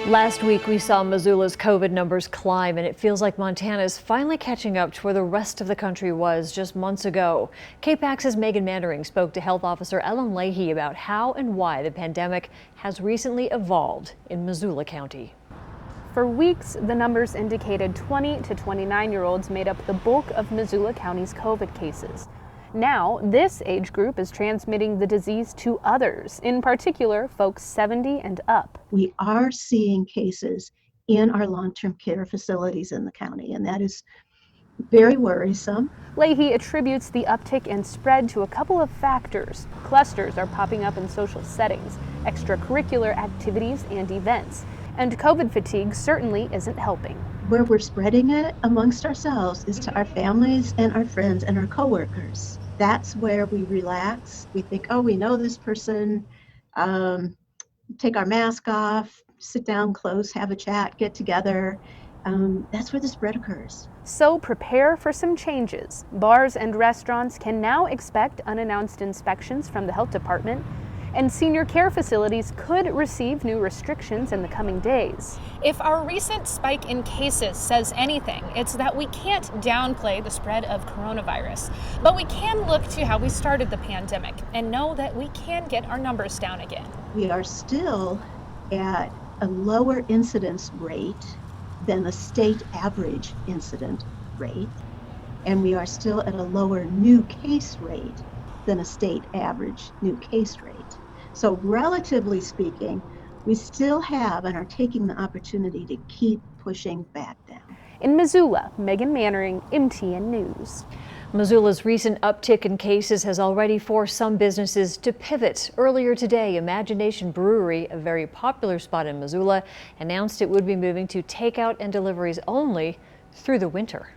Last week, we saw Missoula's COVID numbers climb, and it feels like Montana is finally catching up to where the rest of the country was just months ago. KPAX's Megan Mannering spoke to Health Officer Leahy about how and why the pandemic has recently evolved in Missoula County. For weeks, the numbers indicated 20 to 29-year-olds made up the bulk of Missoula County's COVID cases. Now, this age group is transmitting the disease to others, in particular, folks 70 and up. We are seeing cases in our long-term care facilities in the county, and that is very worrisome. Leahy attributes the uptick in spread to a couple of factors. Clusters are popping up in social settings, extracurricular activities and events, and COVID fatigue certainly isn't helping. Where we're spreading it amongst ourselves is to our families and our friends and our coworkers. That's where we relax. We think, oh, we know this person, take our mask off, sit down close, have a chat, get together. That's where the spread occurs. So prepare for some changes. Bars and restaurants can now expect unannounced inspections from the health department, and senior care facilities could receive new restrictions in the coming days. If our recent spike in cases says anything, it's that we can't downplay the spread of coronavirus, but we can look to how we started the pandemic and know that we can get our numbers down again. We are still at a lower incidence rate than the state average incident rate, and we are still at a lower new case rate than a state average new case rate. So relatively speaking, we still have and are taking the opportunity to keep pushing back down. In Missoula, Megan Mannering, MTN News. Missoula's recent uptick in cases has already forced some businesses to pivot. Earlier today, Imagination Brewery, a very popular spot in Missoula, announced it would be moving to takeout and deliveries only through the winter.